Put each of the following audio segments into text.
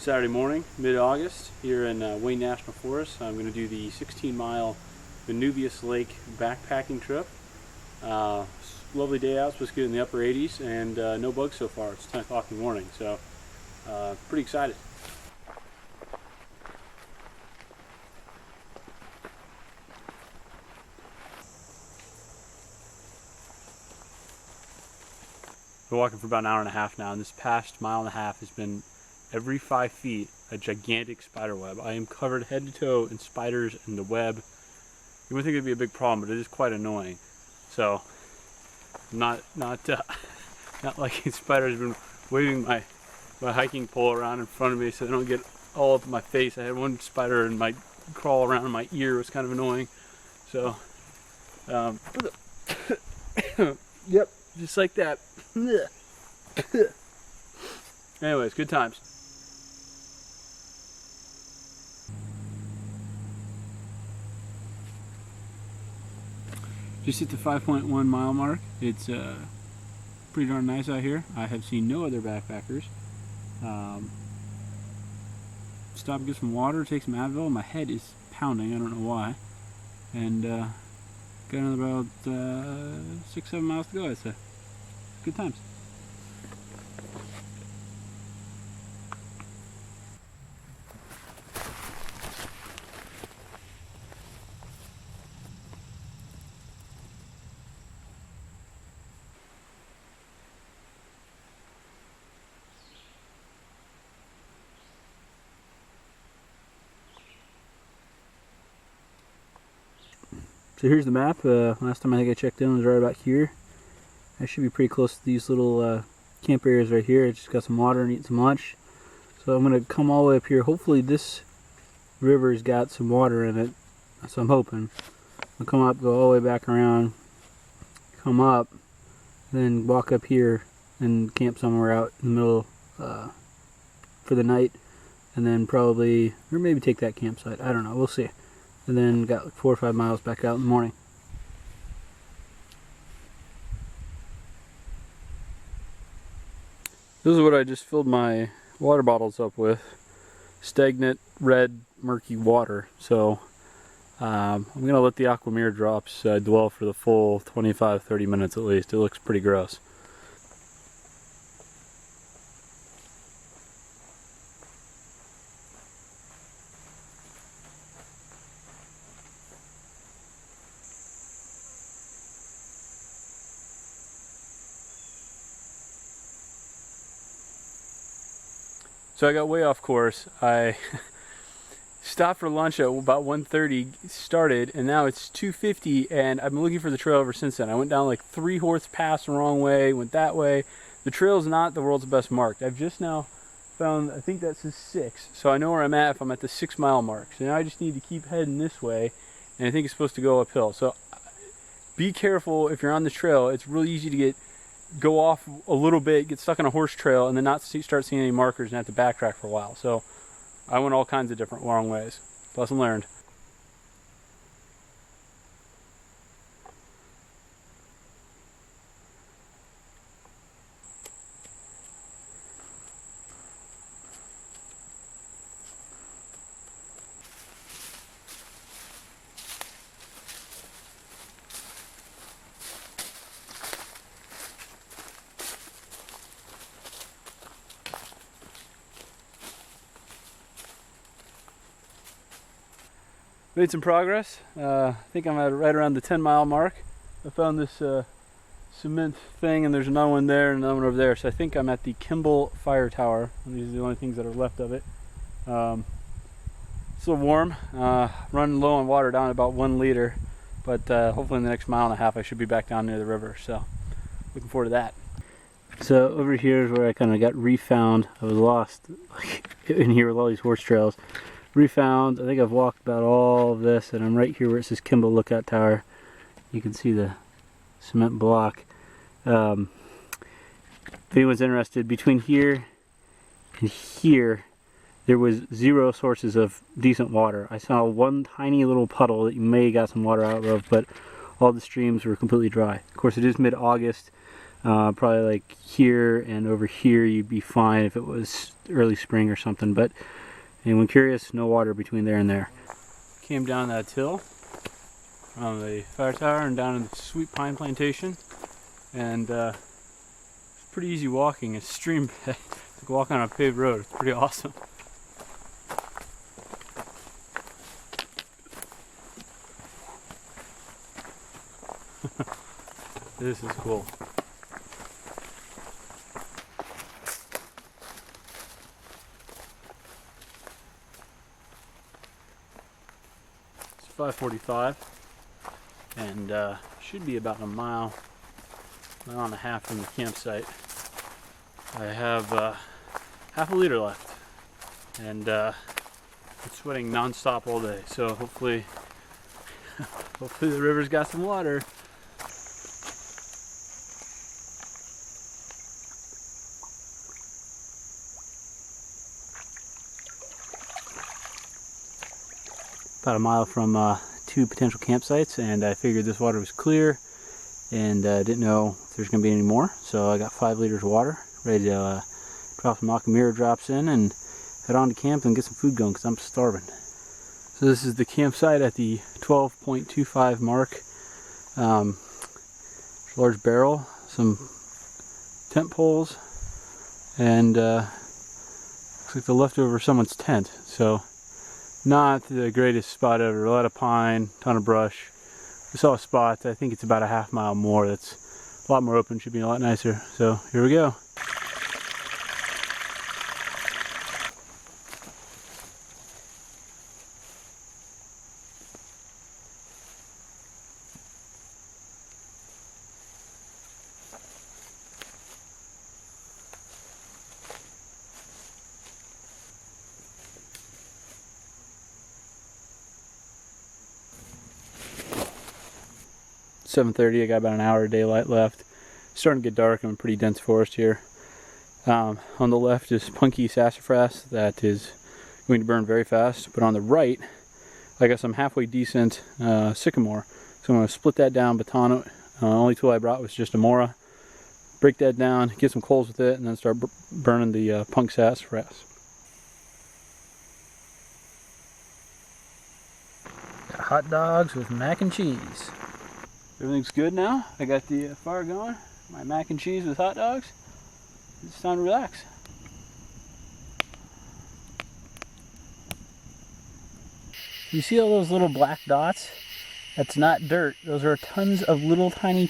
Saturday morning, mid-August, here in Wayne National Forest. I'm going to do the 16-mile Vesuvius Lake backpacking trip. Lovely day out, supposed to get in the upper 80s, and no bugs so far. It's 10 o'clock in the morning, so pretty excited. Been walking for about an hour and a half now, and this past mile and a half has been every 5 feet a gigantic spider web. I am covered head to toe in spiders and the web. You wouldn't think it'd be a big problem, but it is quite annoying. So, not liking spiders. I've been waving my hiking pole around in front of me so they don't get all up in my face. I had one spider and might crawl around in my ear. It was kind of annoying. So, yep, just like that. Anyways, good times. Just hit the 5.1 mile mark. It's pretty darn nice out here. I have seen no other backpackers. Stop and get some water, take some Advil. My head is pounding, I don't know why. And got another about 6-7 miles to go, I'd say. Good times. So here's the map. Last time I think I checked in was right about here. I should be pretty close to these little camp areas right here. I just got some water and eat some lunch. So I'm going to come all the way up here. Hopefully this river's got some water in it. That's what I'm hoping. I'll come up, go all the way back around, come up, then walk up here and camp somewhere out in the middle for the night. And then probably, or maybe take that campsite. I don't know. We'll see. And then got like 4 or 5 miles back out in the morning. This is what I just filled my water bottles up with. Stagnant, red, murky water. So I'm going to let the Aquamir drops dwell for the full 25-30 minutes at least. It looks pretty gross. So I got way off course. I stopped for lunch at about 1:30, started, and now it's 2:50, and I've been looking for the trail ever since then. I went down like 3 Horse Pass the wrong way, went that way. The trail's not the world's best marked. I've just now found, I think that says 6, so I know where I'm at if I'm at the 6 mile mark. So now I just need to keep heading this way, and I think it's supposed to go uphill. So be careful if you're on the trail. It's really easy to go off a little bit, get stuck on a horse trail, and then not start seeing any markers and have to backtrack for a while. So I went all kinds of different wrong ways. Lesson learned. Made some progress. I think I'm at right around the 10 mile mark. I found this cement thing, and there's another one there and another one over there. So I think I'm at the Kimball Fire Tower. And these are the only things that are left of it. It's a little warm. Running low on water, down about 1 liter. But hopefully in the next mile and a half I should be back down near the river. So looking forward to that. So over here is where I kind of got refound. I was lost in here with all these horse trails. Refound. I think I've walked about all of this, and I'm right here where it says Kimball Lookout Tower. You can see the cement block. If anyone's interested, between here and here there was 0 sources of decent water. I saw one tiny little puddle that you may have got some water out of, but all the streams were completely dry. Of course, it is mid-August. Probably like here and over here you'd be fine if it was early spring or something, but anyone curious, no water between there and there. Came down that hill from the fire tower and down in the sweet pine plantation, and it's pretty easy walking. It's stream bed, like walking on a paved road. It's pretty awesome. This is cool. It's 5:45, and should be about a mile and a half from the campsite. I have half a liter left, and I'm sweating non-stop all day. So hopefully the river's got some water. About a mile from 2 potential campsites, and I figured this water was clear and didn't know if there's going to be any more. So I got 5 liters of water ready to drop some Nakamura drops in and head on to camp and get some food going because I'm starving. So this is the campsite at the 12.25 mark. Large barrel, some tent poles, and looks like the leftover of someone's tent. So not the greatest spot ever. A lot of pine, ton of brush. We saw a spot, I think it's about a half mile more, that's a lot more open, should be a lot nicer. So here we go. It's 7:30, I got about an hour of daylight left. It's starting to get dark. I'm in a pretty dense forest here. On the left is punky sassafras that is going to burn very fast, but on the right I got some halfway decent sycamore. So I'm going to split that down, baton it. Only tool I brought was just a Mora. Break that down, get some coals with it, and then start burning the punk sassafras. Got hot dogs with mac and cheese. Everything's good now. I got the fire going. My mac and cheese with hot dogs. It's time to relax. You see all those little black dots? That's not dirt. Those are tons of little tiny,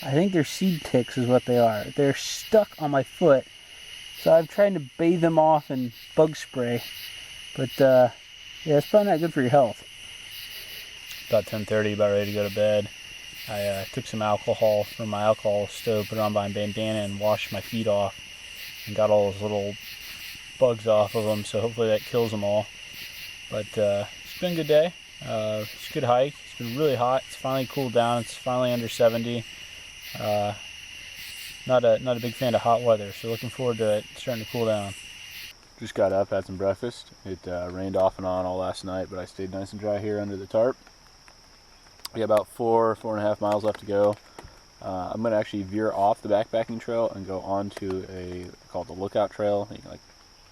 I think they're seed ticks is what they are. They're stuck on my foot. So I'm trying to bathe them off in bug spray. But yeah, it's probably not good for your health. About 10:30, about ready to go to bed. I took some alcohol from my alcohol stove, put it on my bandana, and washed my feet off, and got all those little bugs off of them. So hopefully that kills them all. But it's been a good day. It's a good hike. It's been really hot. It's finally cooled down. It's finally under 70. Not a big fan of hot weather, so looking forward to it starting to cool down. Just got up, had some breakfast. It rained off and on all last night, but I stayed nice and dry here under the tarp. We got about 4.5 miles left to go. I'm going to actually veer off the backpacking trail and go onto a called the Lookout Trail. You can like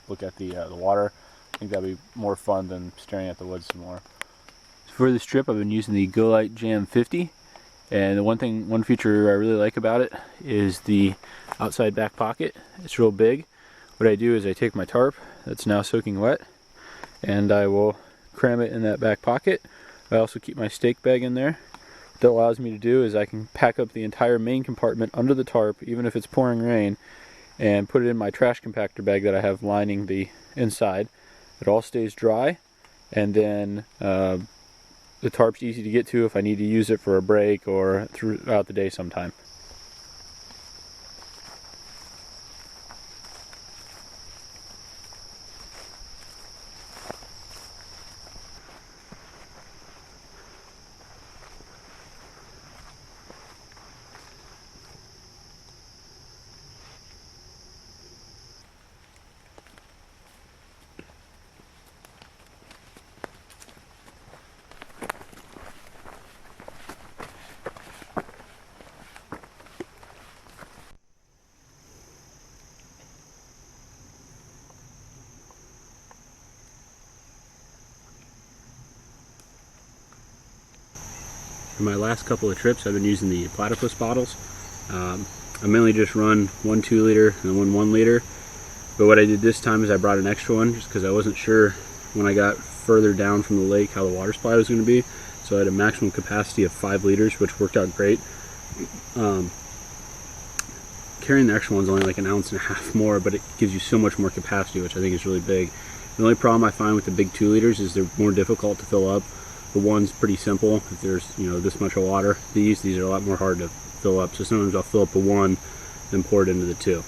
look at the water. I think that'd be more fun than staring at the woods some more. For this trip, I've been using the GoLite Jam 50, and the one feature I really like about it is the outside back pocket. It's real big. What I do is I take my tarp that's now soaking wet, and I will cram it in that back pocket. I also keep my stake bag in there. What that allows me to do is I can pack up the entire main compartment under the tarp, even if it's pouring rain, and put it in my trash compactor bag that I have lining the inside. It all stays dry, and then the tarp's easy to get to if I need to use it for a break or throughout the day sometime. For my last couple of trips, I've been using the platypus bottles. I mainly just run one 2 liter and one 1 liter. But what I did this time is I brought an extra one just because I wasn't sure when I got further down from the lake how the water supply was going to be. So I had a maximum capacity of 5 liters, which worked out great. Carrying the extra one's only like 1.5 ounces more, but it gives you so much more capacity, which I think is really big. The only problem I find with the big 2 liters is they're more difficult to fill up. The one's pretty simple. If there's this much of water, these are a lot more hard to fill up. So sometimes I'll fill up the 1, then pour it into the 2.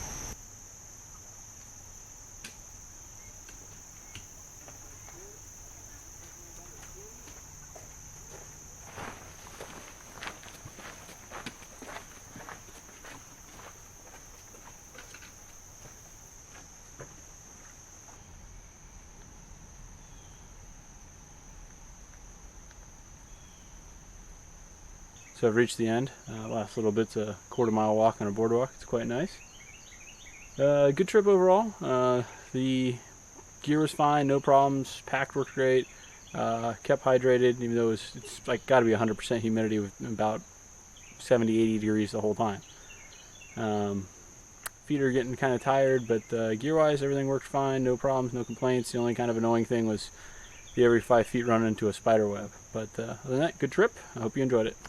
So I've reached the end. Last little bit's a 1/4 mile walk on a boardwalk. It's quite nice. Good trip overall. The gear was fine, no problems. Pack worked great. Kept hydrated, even though it's like got to be 100% humidity with about 70-80 degrees the whole time. Feet are getting kind of tired, but gear-wise, everything worked fine. No problems, no complaints. The only kind of annoying thing was every 5 feet running into a spider web. But other than that, good trip. I hope you enjoyed it.